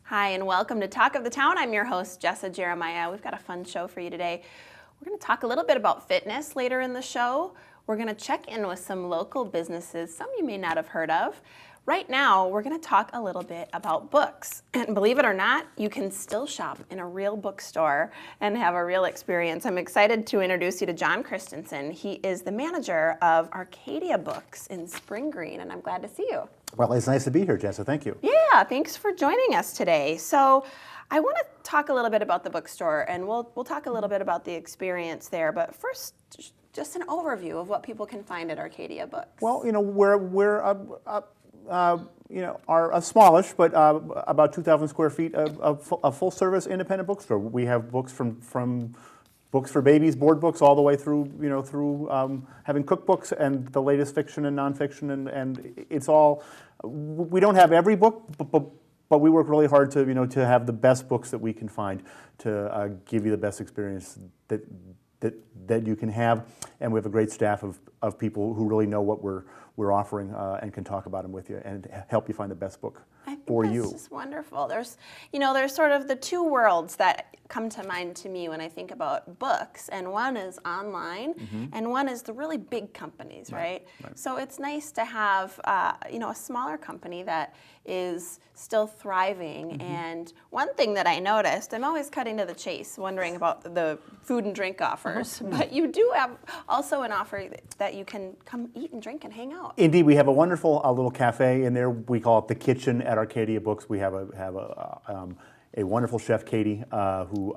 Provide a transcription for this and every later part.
Hi, and welcome to Talk of the Town. I'm your host, Jessa Jeremiah. We've got a fun show for you today. We're going to talk a little bit about fitness later in the show. We're going to check in with some local businesses, some you may not have heard of. Right now, we're going to talk a little bit about books. And believe it or not, you can still shop in a real bookstore and have a real experience. I'm excited to introduce you to John Christensen. He is the manager of Arcadia Books in Spring Green, and I'm glad to see you. Well, it's nice to be here, Jessa. Thank you. Yeah, thanks for joining us today. So I want to talk a little bit about the bookstore, and we'll talk a little bit about the experience there. But first, just an overview of what people can find at Arcadia Books. Well, we're are smallish, but about 2,000 square feet of a full-service independent bookstore. We have books from books for babies, board books, all the way through having cookbooks and the latest fiction and nonfiction, and it's all. We don't have every book, but we work really hard to have the best books that we can find to give you the best experience that you can have, and we have a great staff of people who really know what we're offering and can talk about them with you and help you find the best book for you. That's just wonderful. There's sort of the two worlds that come to mind to me when I think about books, and one is online, and one is the really big companies, right? So it's nice to have a smaller company that is still thriving. And one thing that I noticed, I'm always cutting to the chase, wondering about the food and drink offers, but you do have also an offer that you can come eat and drink and hang out. Indeed, we have a wonderful little cafe in there. We call it the Kitchen at Arcadia Books. We have a wonderful chef, Katie, who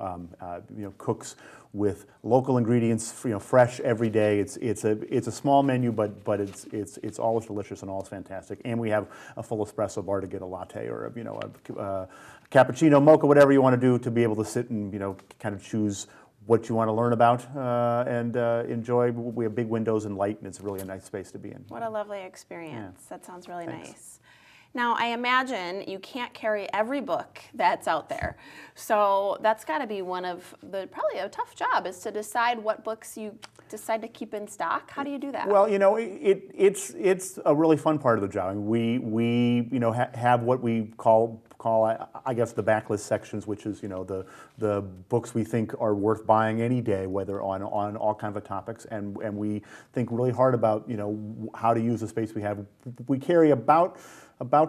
cooks with local ingredients, fresh every day. It's a small menu, but it's always delicious and always fantastic. And we have a full espresso bar to get a latte or a cappuccino, mocha, whatever you want to do to be able to sit and kind of choose what you want to learn about and enjoy. We have big windows and light, and it's really a nice space to be in. What a lovely experience. Yeah. That sounds really Thanks. nice. Now, I imagine you can't carry every book that's out there. So that's got to be probably a tough job, is to decide what books you decide to keep in stock. How do you do that? Well, it's a really fun part of the job. We have what we call I guess the backlist sections, which is the books we think are worth buying any day, whether on all kinds of topics, and we think really hard about how to use the space we have. We carry about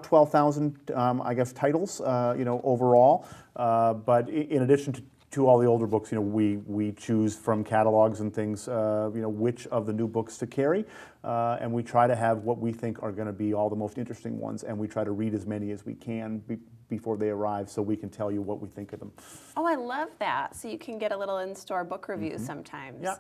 12,000 I guess titles overall, but in addition to all the older books, we choose from catalogs and things, which of the new books to carry, and we try to have what we think are going to be all the most interesting ones, and we try to read as many as we can before they arrive, so we can tell you what we think of them. Oh, I love that. So you can get a little in-store book review sometimes. Yeah,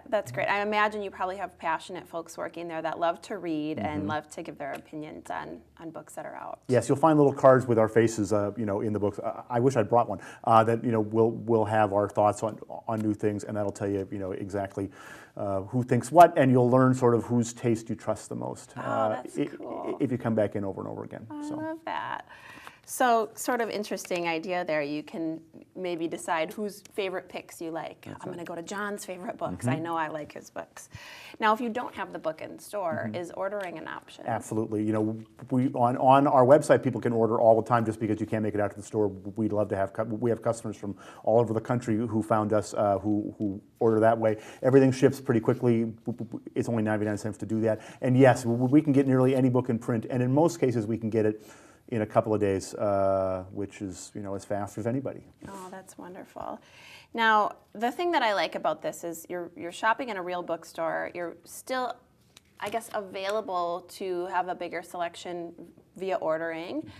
that's great. I imagine you probably have passionate folks working there that love to read and love to give their opinions on books that are out. Yes, you'll find little cards with our faces, in the books. I wish I'd brought one. That we'll have our thoughts on new things, and that'll tell you exactly who thinks what, and you'll learn sort of whose taste you trust the most. Oh, that's cool. If you come back in over and over again. I love that. So, sort of interesting idea there. You can maybe decide whose favorite picks you like. I'm going to go to John's favorite books. I know I like his books. Now, if you don't have the book in store, is ordering an option? Absolutely. We on our website, people can order all the time. Just because you can't make it out to the store, we'd love to have. We have customers from all over the country who found us who order that way. Everything ships pretty quickly. It's only 99 cents to do that. And yes, we can get nearly any book in print, and in most cases, we can get it in a couple of days, which is as fast as anybody. Oh, that's wonderful. Now, the thing that I like about this is you're shopping in a real bookstore. You're still, I guess, available to have a bigger selection via ordering.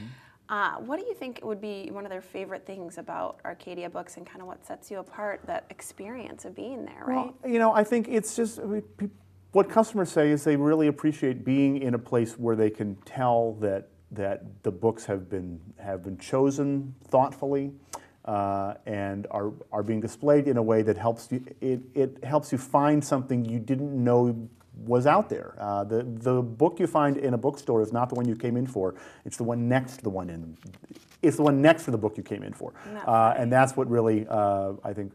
What do you think would be one of their favorite things about Arcadia Books, and kind of what sets you apart, that experience of being there, right? Well, I think it's just what customers say is they really appreciate being in a place where they can tell that the books have been chosen thoughtfully and are being displayed in a way that helps you. It helps you find something you didn't know was out there. The book you find in a bookstore is not the one you came in for. It's the one next to the one in. It's the one next to the book you came in for, and that's what really I think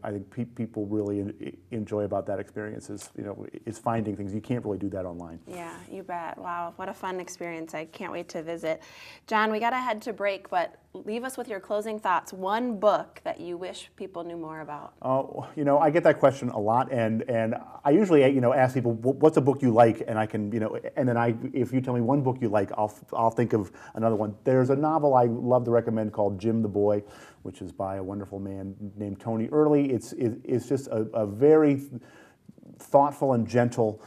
people really enjoy about that experience is finding things. You can't really do that online. Yeah, you bet. Wow, what a fun experience! I can't wait to visit. John, we got to head to break, but leave us with your closing thoughts. One book that you wish people knew more about. I get that question a lot, and I usually, ask people, what's a book you like, and I can, and then if you tell me one book you like, I'll think of another one. There's a novel I love to recommend called Jim the Boy, which is by a wonderful man named Tony Early. It's just a very thoughtful and gentle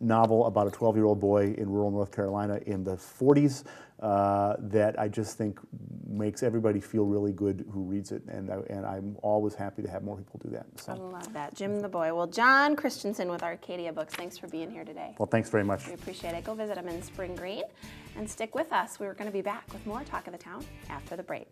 novel about a 12-year-old boy in rural North Carolina in the 40s that I just think makes everybody feel really good who reads it, and I'm always happy to have more people do that. So. I love that. Jim the Boy. Well, John Christensen with Arcadia Books, thanks for being here today. Well, thanks very much. We appreciate it. Go visit them in Spring Green and stick with us. We're going to be back with more Talk of the Town after the break.